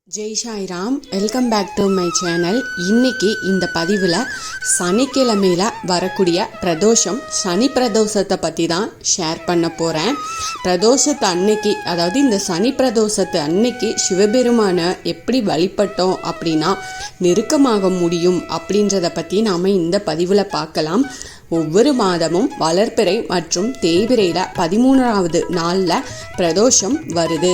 Jai Sairam, welcome back to my channel. இன்னைக்கு இந்த பதிவில் சனிக்கிழமையில் வரக்கூடிய பிரதோஷம், சனி பிரதோஷத்தை பற்றி தான் ஷேர் பண்ண போகிறேன். பிரதோஷத்தை அன்னைக்கு, அதாவது இந்த சனி பிரதோஷத்தை அன்னைக்கு சிவபெருமானை எப்படி வழிபட்டோம் அப்படின்னா நெருக்கமாக முடியும் அப்படின்றத பற்றி நாம் இந்த பதிவில் பார்க்கலாம். ஒவ்வொரு மாதமும் வளர்பிறை மற்றும் தேய்பிறையில் 13வது நாளில் பிரதோஷம் வருது.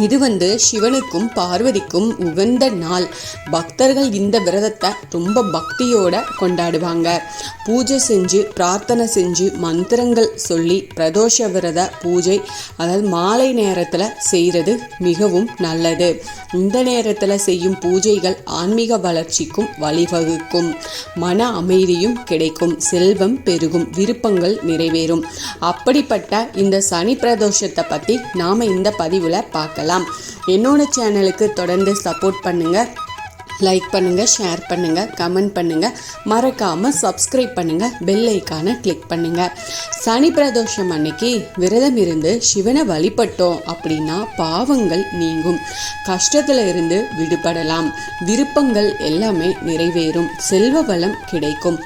இது சிவனுக்கும் பார்வதிக்கும் உகந்த நாள். பக்தர்கள் இந்த விரதத்தை ரொம்ப பக்தியோட கொண்டாடுவாங்க. பூஜை செஞ்சு பிரார்த்தனை செஞ்சு மந்திரங்கள் சொல்லி பிரதோஷ விரத பூஜை, அதாவது மாலை நேரத்தில் செய்கிறது மிகவும் நல்லது. இந்த நேரத்தில் செய்யும் பூஜைகள் ஆன்மீக வளர்ச்சிக்கும் வழிவகுக்கும், மன அமைதியும் கிடைக்கும், செல்வம் பெருகும், விருப்பங்கள் நிறைவேறும். அப்படிப்பட்ட இந்த சனி பிரதோஷத்தை பற்றி நாம் இந்த பதிவில் பார்க்கலாம். என்னோட சேனலுக்கு தொடர்ந்து சப்போர்ட் பண்ணுங்க, லைக் பண்ணுங்க, ஷேர் பண்ணுங்க, கமெண்ட் பண்ணுங்க, மறக்காம சப்ஸ்கிரைப் பண்ணுங்க, பெல் ஐக்கானை கிளிக் பண்ணுங்க. சனி பிரதோஷம் அன்னைக்கு விரதம் இருந்து சிவனை வழிபட்டோம் அப்படின்னா பாவங்கள் நீங்கும், கஷ்டத்துல இருந்து விடுபடலாம், விருப்பங்கள் எல்லாமே நிறைவேறும், செல்வ வளம் கிடைக்கும்,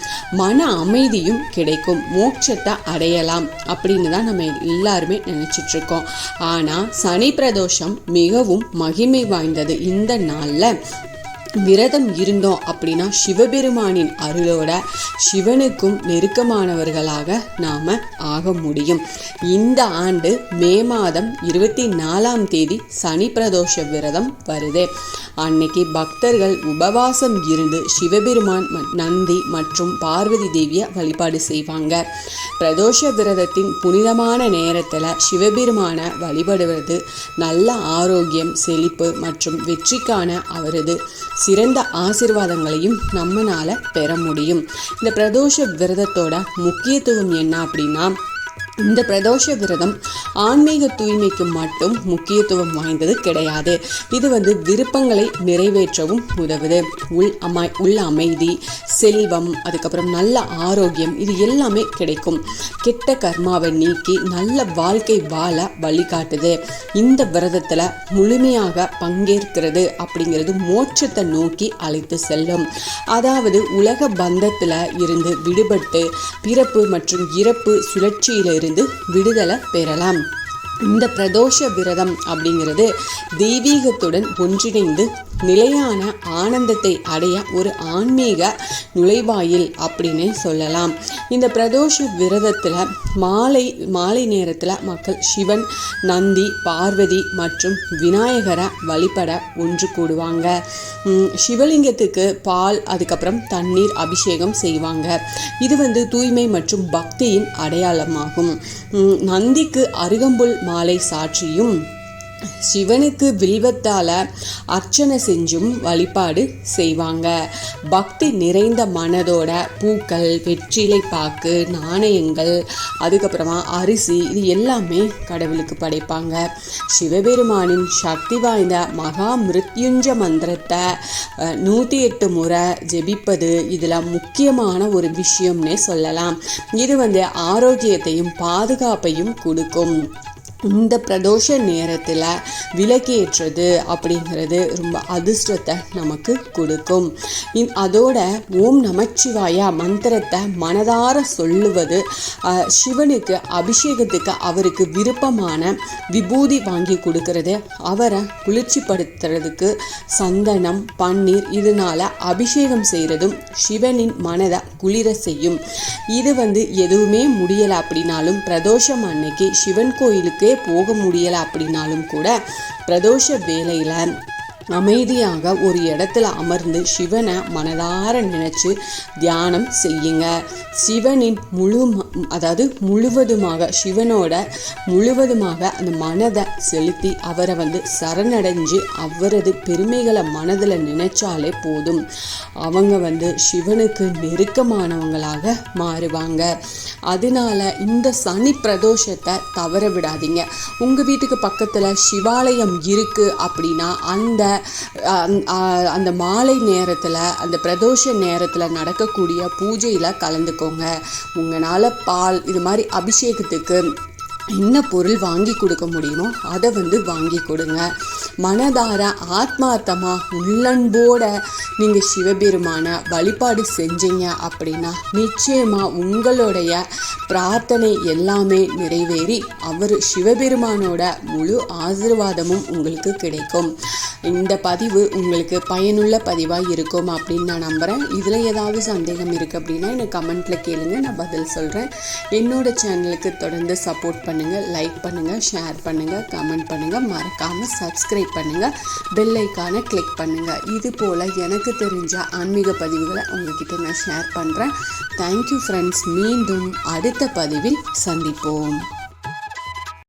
மன அமைதியும் கிடைக்கும், மோட்சத்தை அடையலாம் அப்படின்னு தான் நம்ம எல்லாருமே நினைச்சிட்டு இருக்கோம். ஆனா சனி பிரதோஷம் மிகவும் மகிமை வாய்ந்தது. இந்த நாள்ல விரதம் இருந்தோம் அப்படின்னா சிவபெருமானின் அருளோட சிவனுக்கும் நெருக்கமானவர்களாக நாம ஆக முடியும். இந்த ஆண்டு மே மாதம் 24ஆம் தேதி சனி பிரதோஷ விரதம் வருது. அன்னைக்கு பக்தர்கள் உபவாசம் இருந்து சிவபெருமான், நந்தி மற்றும் பார்வதி தேவியை வழிபாடு செய்வாங்க. பிரதோஷ விரதத்தின் புனிதமான நேரத்தில் சிவபெருமானை வழிபடுவது நல்ல ஆரோக்கியம், செழிப்பு மற்றும் வெற்றிக்கான அவரது சிறந்த ஆசீர்வாதங்களையும் நம்மளால பெற முடியும். இந்த பிரதோஷ விரதத்தோட முக்கியத்துவம் என்ன அப்படின்னா, இந்த பிரதோஷ விரதம் ஆன்மீக தூய்மைக்கு மட்டும் முக்கியத்துவம் வாய்ந்தது கிடையாது. இது விருப்பங்களை நிறைவேற்றவும் உதவுது. உள்ள அமைதி, செல்வம், அதுக்கப்புறம் நல்ல ஆரோக்கியம், இது எல்லாமே கிடைக்கும். கெட்ட கர்மாவை நீக்கி நல்ல வாழ்க்கை வாழ வழிகாட்டுது. இந்த விரதத்துல முழுமையாக பங்கேற்கிறது அப்படிங்கிறது மோட்சத்தை நோக்கி அழைத்து செல்லும். அதாவது உலக பந்தத்துல இருந்து விடுபட்டு பிறப்பு மற்றும் இறப்பு சுழற்சியில விடுதலை பெறலாம். இந்த பிரதோஷ விரதம் அப்படிங்கிறது தெய்வீகத்துடன் ஒன்றிணைந்து நிலையான ஆனந்தத்தை அடைய ஒரு ஆன்மீக நுழைவாயில் அப்படின்னு சொல்லலாம். இந்த பிரதோஷ விரதத்தில் மாலை நேரத்தில் மக்கள் சிவன், நந்தி, பார்வதி மற்றும் விநாயகரை வழிபட ஒன்று கூடுவாங்க. சிவலிங்கத்துக்கு பால், அதுக்கப்புறம் தண்ணீர் அபிஷேகம் செய்வாங்க. இது தூய்மை மற்றும் பக்தியின் அடையாளமாகும். நந்திக்கு அருகம்புல் மாலை சாற்றியும் சிவனுக்கு வில்வத்தால அர்ச்சனை செஞ்சும் வழிபாடு செய்வாங்க. பக்தி நிறைந்த மனதோட பூக்கள், வெற்றிலை பாக்கு, நாணயங்கள், அதுக்கப்புறமா அரிசி, இது எல்லாமே கடவுளுக்கு படைப்பாங்க. சிவபெருமானின் சக்தி வாய்ந்த மகா மிருத்யுஞ்ச மந்திரத்தை 108 முறை ஜெபிப்பது இதில் முக்கியமான ஒரு விஷயம்னே சொல்லலாம். இது ஆரோக்கியத்தையும் பாதுகாப்பையும் கொடுக்கும். இந்த பிரதோஷ நேரத்தில் விளக்கேற்றது அப்படிங்கிறது ரொம்ப அதிர்ஷ்டத்தை நமக்கு கொடுக்கும். அதோட ஓம் நமச்சிவாயா மந்திரத்தை மனதார சொல்லுவது, சிவனுக்கு அபிஷேகத்துக்கு அவருக்கு விருப்பமான விபூதி வாங்கி கொடுக்கறது, அவரை குளிர்ச்சிப்படுத்துறதுக்கு சந்தனம், பன்னீர், இதனால அபிஷேகம் செய்கிறதும் சிவனின் மனதை குளிர செய்யும். இது எதுவுமே முடியலை அப்படின்னாலும், பிரதோஷம் அன்னைக்கு சிவன் கோயிலுக்கு போக முடியல அப்படின்னாலும் கூட பிரதோஷ வேளையில அமைதியாக ஒரு இடத்துல அமர்ந்து சிவனை மனதார நினைச்சு தியானம் செய்யுங்க. சிவனின் முழுவதுமாக சிவனோட முழுவதுமாக அந்த மனதை செலுத்தி அவரை சரணடைஞ்சு அவரது பெருமைகளை மனதில் நினைச்சாலே போதும். அவங்க சிவனுக்கு நெருக்கமானவங்களாக மாறுவாங்க. அதனால இந்த சனி பிரதோஷத்தை தவற விடாதீங்க. உங்கள் வீட்டுக்கு பக்கத்தில் சிவாலயம் இருக்கு அப்படின்னா அந்த மாலை நேரத்தில், அந்த பிரதோஷ நேரத்தில் நடக்கக்கூடிய பூஜையில் கலந்துக்கோங்க. உங்களால் பால், இது மாதிரி அபிஷேகத்துக்கு என்ன பொருள் வாங்கி கொடுக்க முடியுமோ அதை வாங்கி கொடுங்க. மனதார ஆத்மார்த்தமாக உள்ளன்போட நீங்கள் சிவபெருமான வழிபாடு செஞ்சீங்க அப்படின்னா நிச்சயமாக உங்களுடைய பிரார்த்தனை எல்லாமே நிறைவேறி அவர் சிவபெருமானோட முழு ஆசீர்வாதமும் உங்களுக்கு கிடைக்கும். இந்த பதிவு உங்களுக்கு பயனுள்ள பதிவாக இருக்கும் அப்படின்னு நான் நம்புகிறேன். இதில் ஏதாவது சந்தேகம் இருக்குது அப்படின்னா எனக்கு கமெண்ட்டில் கேளுங்க, நான் பதில் சொல்கிறேன். என்னோட சேனலுக்கு தொடர்ந்து சப்போர்ட் பண்ணுங்கள், லைக் பண்ணுங்கள், ஷேர் பண்ணுங்கள், கமெண்ட் பண்ணுங்கள், மறக்காமல் சப்ஸ்கிரைப் பண்ணுங்கள், பெல் ஐக்கானை கிளிக் பண்ணுங்கள். இது போல் எனக்கு தெரிஞ்ச ஆன்மீக பதிவுகளை உங்ககிட்ட நான் ஷேர் பண்ணுறேன். Thank you friends. மீண்டும் அடுத்த பதிவில் சந்திப்போம்.